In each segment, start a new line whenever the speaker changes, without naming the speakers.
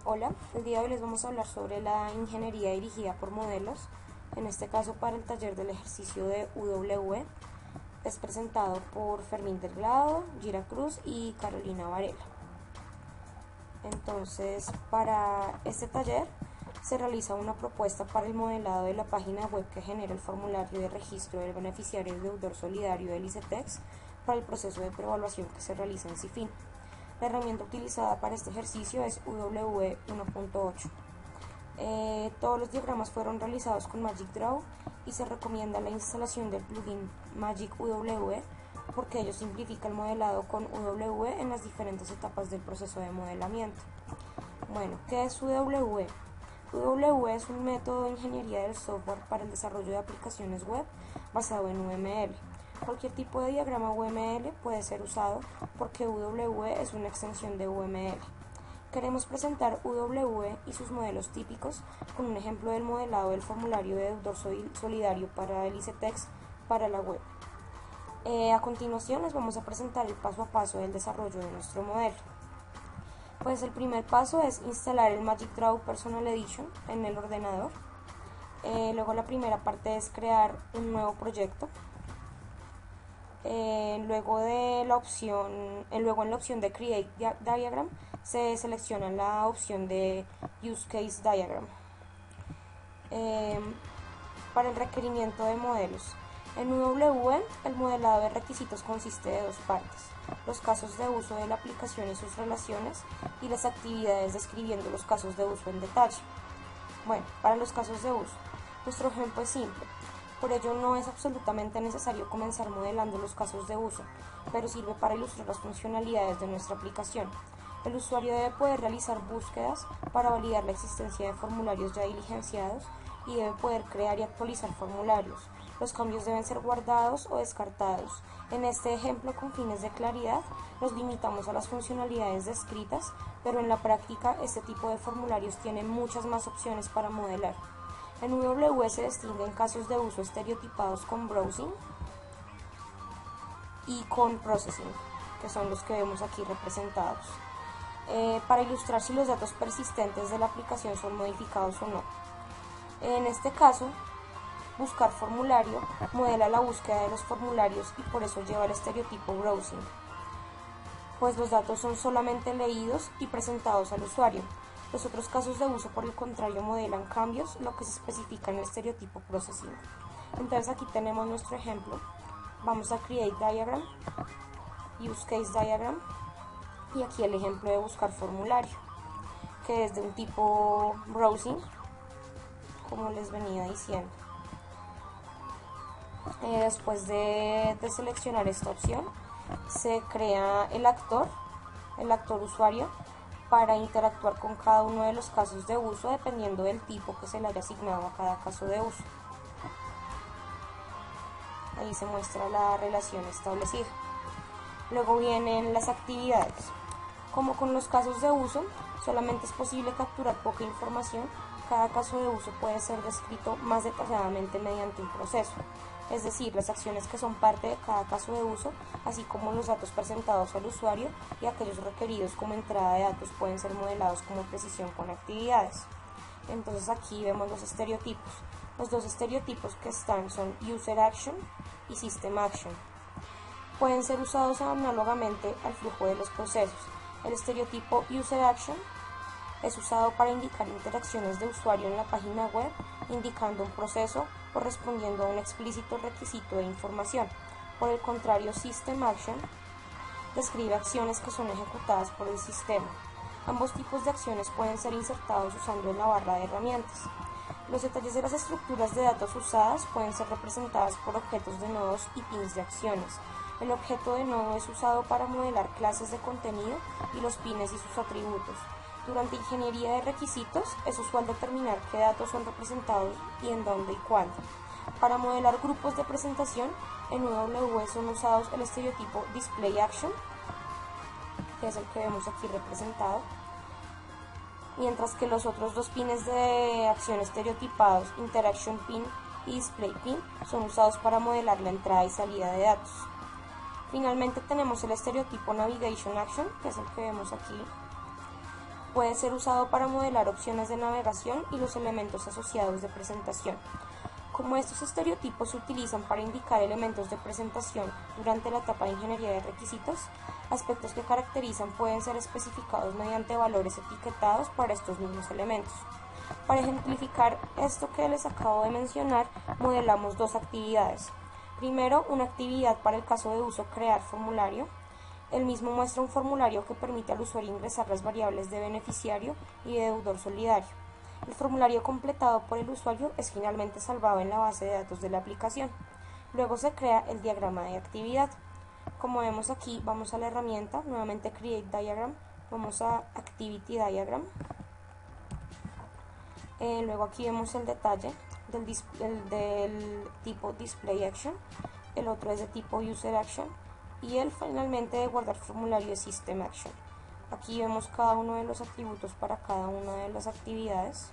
Hola, el día de hoy les vamos a hablar sobre la ingeniería dirigida por modelos, en este caso para el taller del ejercicio de UW. Es presentado por Fermín Delgado, Gira Cruz y Carolina Varela. Entonces, para este taller se realiza una propuesta para el modelado de la página web que genera el formulario de registro del beneficiario deudor solidario del ICETEX para el proceso de preevaluación que se realiza en CIFIN. La herramienta utilizada para este ejercicio es UW 1.8. Todos los diagramas fueron realizados con Magic Draw y se recomienda la instalación del plugin Magic UW porque ello simplifica el modelado con UW en las diferentes etapas del proceso de modelamiento. Bueno, ¿qué es UW? UW es un método de ingeniería del software para el desarrollo de aplicaciones web basado en UML. Cualquier tipo de diagrama UML puede ser usado porque UW es una extensión de UML. Queremos presentar UW y sus modelos típicos con un ejemplo del modelado del formulario de deudor solidario para el ICETEX para la web. A continuación les vamos a presentar el paso a paso del desarrollo de nuestro modelo. Pues el primer paso es instalar el Magic Draw Personal Edition en el ordenador. Luego la primera parte es crear un nuevo proyecto. Luego en la opción de Create Diagram se selecciona la opción de Use Case Diagram. Para el requerimiento de modelos, en UW el modelado de requisitos consiste de dos partes: los casos de uso de la aplicación y sus relaciones, y las actividades describiendo los casos de uso en detalle. Bueno, para los casos de uso, nuestro ejemplo es simple. Por ello no es absolutamente necesario comenzar modelando los casos de uso, pero sirve para ilustrar las funcionalidades de nuestra aplicación. El usuario debe poder realizar búsquedas para validar la existencia de formularios ya diligenciados y debe poder crear y actualizar formularios. Los cambios deben ser guardados o descartados. En este ejemplo, con fines de claridad, nos limitamos a las funcionalidades descritas, pero en la práctica este tipo de formularios tiene muchas más opciones para modelar. En UW se distinguen casos de uso estereotipados con browsing y con processing, que son los que vemos aquí representados, para ilustrar si los datos persistentes de la aplicación son modificados o no. En este caso, buscar formulario modela la búsqueda de los formularios y por eso lleva el estereotipo browsing, pues los datos son solamente leídos y presentados al usuario. Los otros casos de uso, por el contrario, modelan cambios, lo que se especifica en el estereotipo processing. Entonces aquí tenemos nuestro ejemplo. Vamos a Create Diagram, Use Case Diagram, y aquí el ejemplo de buscar formulario, que es de un tipo browsing, como les venía diciendo. Después de seleccionar esta opción, se crea el actor usuario, para interactuar con cada uno de los casos de uso dependiendo del tipo que se le haya asignado a cada caso de uso. Ahí se muestra la relación establecida. Luego vienen las actividades. Como con los casos de uso, solamente es posible capturar poca información. Cada caso de uso puede ser descrito más detalladamente mediante un proceso, es decir, las acciones que son parte de cada caso de uso, así como los datos presentados al usuario y aquellos requeridos como entrada de datos pueden ser modelados como precisión con actividades. Entonces aquí vemos los estereotipos. Los dos estereotipos que están son User Action y System Action. Pueden ser usados análogamente al flujo de los procesos. El estereotipo User Action es usado para indicar interacciones de usuario en la página web, indicando un proceso o respondiendo a un explícito requisito de información. Por el contrario, System Action describe acciones que son ejecutadas por el sistema. Ambos tipos de acciones pueden ser insertados usando la barra de herramientas. Los detalles de las estructuras de datos usadas pueden ser representadas por objetos de nodos y pins de acciones. El objeto de nodo es usado para modelar clases de contenido y los pines y sus atributos. Durante ingeniería de requisitos es usual determinar qué datos son representados y en dónde y cuándo. Para modelar grupos de presentación, en UW son usados el estereotipo Display Action, que es el que vemos aquí representado, mientras que los otros dos pines de acción estereotipados, Interaction Pin y Display Pin, son usados para modelar la entrada y salida de datos. Finalmente tenemos el estereotipo Navigation Action, que es el que vemos aquí, Puede ser usado para modelar opciones de navegación y los elementos asociados de presentación. Como estos estereotipos se utilizan para indicar elementos de presentación durante la etapa de ingeniería de requisitos, aspectos que caracterizan pueden ser especificados mediante valores etiquetados para estos mismos elementos. Para ejemplificar esto que les acabo de mencionar, modelamos dos actividades. Primero, una actividad para el caso de uso crear formulario. El mismo muestra un formulario que permite al usuario ingresar las variables de beneficiario y de deudor solidario. El formulario completado por el usuario es finalmente salvado en la base de datos de la aplicación. Luego se crea el diagrama de actividad. Como vemos aquí, vamos a la herramienta, nuevamente Create Diagram, vamos a Activity Diagram. Luego aquí vemos el detalle del tipo Display Action, el otro es de tipo User Action y el finalmente de guardar formulario es System Action. Aquí vemos cada uno de los atributos para cada una de las actividades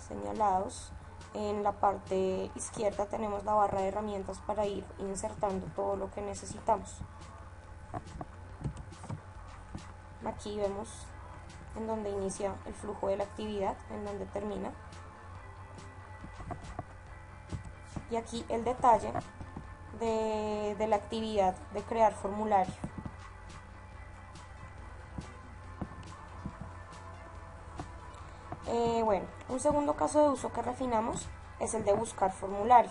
señalados. En la parte izquierda tenemos la barra de herramientas para ir insertando todo lo que necesitamos. Aquí vemos en donde inicia el flujo de la actividad, en donde termina. Y aquí el detalle de la actividad de crear formulario. Bueno, un segundo caso de uso que refinamos es el de buscar formulario.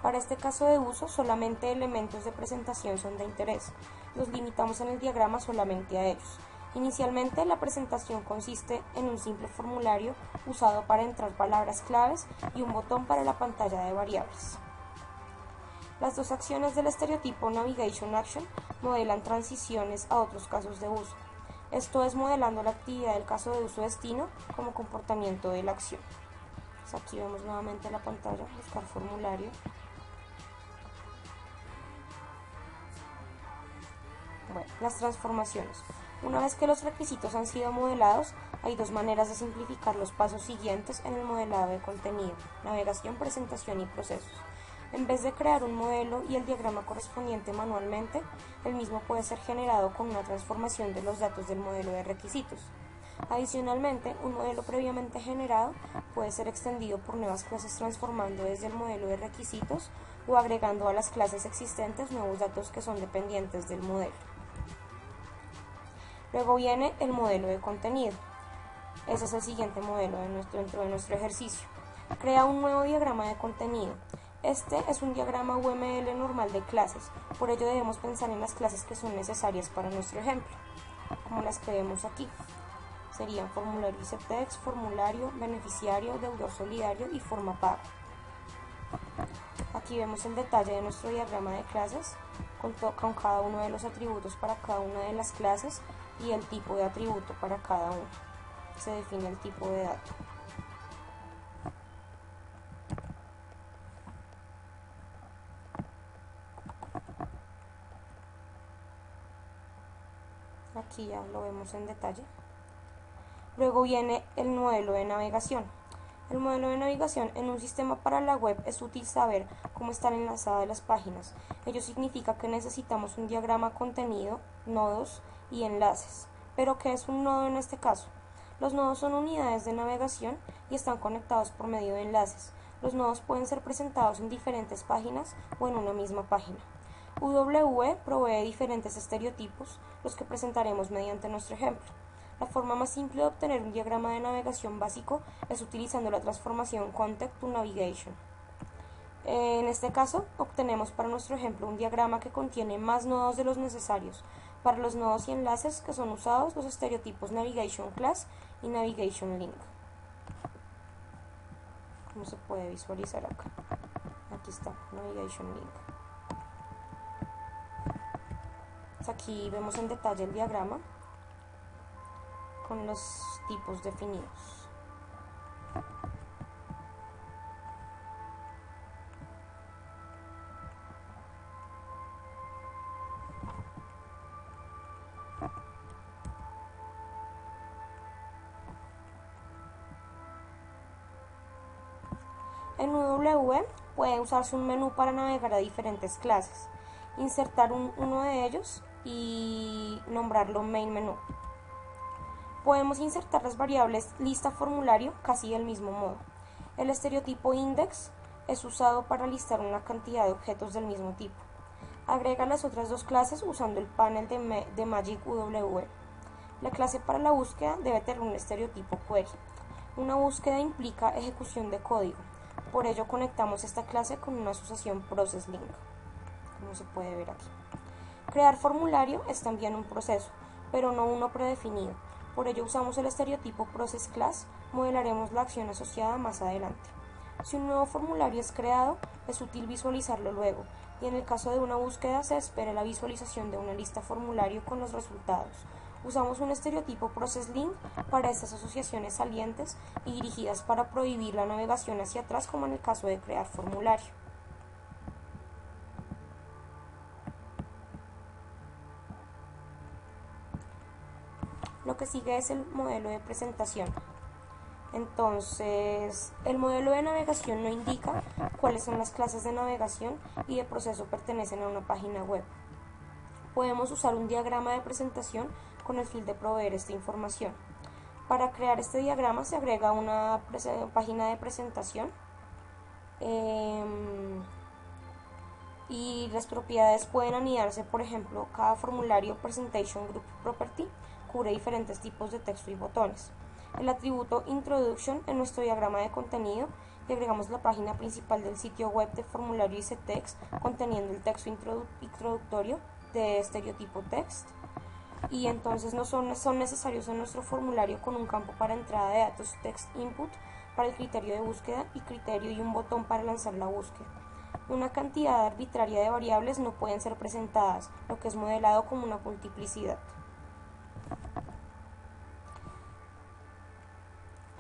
Para este caso de uso, solamente elementos de presentación son de interés. Los limitamos en el diagrama solamente a ellos. Inicialmente, la presentación consiste en un simple formulario usado para entrar palabras claves y un botón para la pantalla de variables. Las dos acciones del estereotipo Navigation Action modelan transiciones a otros casos de uso. Esto es modelando la actividad del caso de uso destino como comportamiento de la acción. Pues aquí vemos nuevamente la pantalla, buscar formulario. Bueno, las transformaciones. Una vez que los requisitos han sido modelados, hay dos maneras de simplificar los pasos siguientes en el modelado de contenido: navegación, presentación y procesos. En vez de crear un modelo y el diagrama correspondiente manualmente, el mismo puede ser generado con una transformación de los datos del modelo de requisitos. Adicionalmente, un modelo previamente generado puede ser extendido por nuevas clases transformando desde el modelo de requisitos o agregando a las clases existentes nuevos datos que son dependientes del modelo. Luego viene el modelo de contenido. Ese es el siguiente modelo dentro de nuestro ejercicio. Crea un nuevo diagrama de contenido. Este es un diagrama UML normal de clases, por ello debemos pensar en las clases que son necesarias para nuestro ejemplo, como las que vemos aquí. Serían formulario ICTeX, formulario, beneficiario, deudor solidario y forma pago. Aquí vemos el detalle de nuestro diagrama de clases, con cada uno de los atributos para cada una de las clases y el tipo de atributo para cada uno. Se define el tipo de dato. Aquí ya lo vemos en detalle. Luego viene el modelo de navegación. El modelo de navegación en un sistema para la web es útil saber cómo están enlazadas las páginas. Ello significa que necesitamos un diagrama contenido, nodos y enlaces. ¿Pero qué es un nodo en este caso? Los nodos son unidades de navegación y están conectados por medio de enlaces. Los nodos pueden ser presentados en diferentes páginas o en una misma página. UWE provee diferentes estereotipos, los que presentaremos mediante nuestro ejemplo. La forma más simple de obtener un diagrama de navegación básico es utilizando la transformación Content to Navigation. En este caso, obtenemos para nuestro ejemplo un diagrama que contiene más nodos de los necesarios. Para los nodos y enlaces que son usados, los estereotipos Navigation Class y Navigation Link. ¿Cómo se puede visualizar acá? Aquí está, Navigation Link. Aquí vemos en detalle el diagrama con los tipos definidos. En UWE puede usarse un menú para navegar a diferentes clases, insertar uno de ellos y nombrarlo Main Menú. Podemos insertar las variables lista formulario casi del mismo modo. El estereotipo index es usado para listar una cantidad de objetos del mismo tipo. Agrega las otras dos clases usando el panel de Magic UWL. La clase para la búsqueda debe tener un estereotipo query. Una búsqueda implica ejecución de código. Por ello conectamos esta clase con una asociación process_link, como se puede ver aquí. Crear formulario es también un proceso, pero no uno predefinido. Por ello usamos el estereotipo process_class, modelaremos la acción asociada más adelante. Si un nuevo formulario es creado, es útil visualizarlo luego, y en el caso de una búsqueda se espera la visualización de una lista formulario con los resultados. Usamos un estereotipo process_link para estas asociaciones salientes y dirigidas para prohibir la navegación hacia atrás, como en el caso de crear formulario. Lo que sigue es el modelo de presentación. Entonces, el modelo de navegación no indica cuáles son las clases de navegación y de proceso pertenecen a una página web. Podemos usar un diagrama de presentación con el fin de proveer esta información. Para crear este diagrama se agrega una página de presentación y las propiedades pueden anidarse. Por ejemplo, cada formulario Presentation Group Property cubre diferentes tipos de texto y botones. El atributo Introduction en nuestro diagrama de contenido, y agregamos la página principal del sitio web de formulario ICText conteniendo el texto introductorio de estereotipo text. Y entonces son necesarios en nuestro formulario con un campo para entrada de datos text input para el criterio de búsqueda y criterio y un botón para lanzar la búsqueda. Una cantidad arbitraria de variables no pueden ser presentadas, lo que es modelado como una multiplicidad.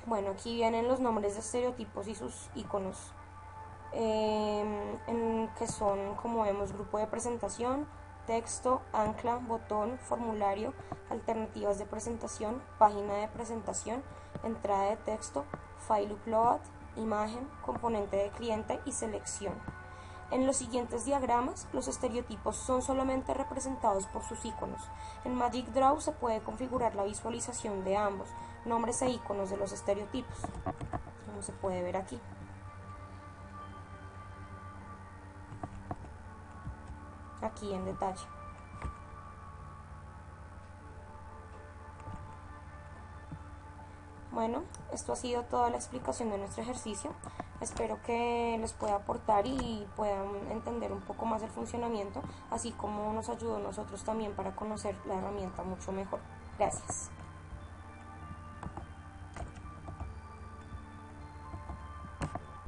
Bueno, aquí vienen los nombres de estereotipos y sus iconos, que son, como vemos, grupo de presentación, texto, ancla, botón, formulario, alternativas de presentación, página de presentación, entrada de texto, file upload, imagen, componente de cliente y selección. En los siguientes diagramas, los estereotipos son solamente representados por sus iconos. En Magic Draw se puede configurar la visualización de ambos, nombres e iconos de los estereotipos, como se puede ver aquí. Aquí en detalle. Bueno, esto ha sido toda la explicación de nuestro ejercicio. Espero que les pueda aportar y puedan entender un poco más el funcionamiento, así como nos ayudó a nosotros también para conocer la herramienta mucho mejor. Gracias.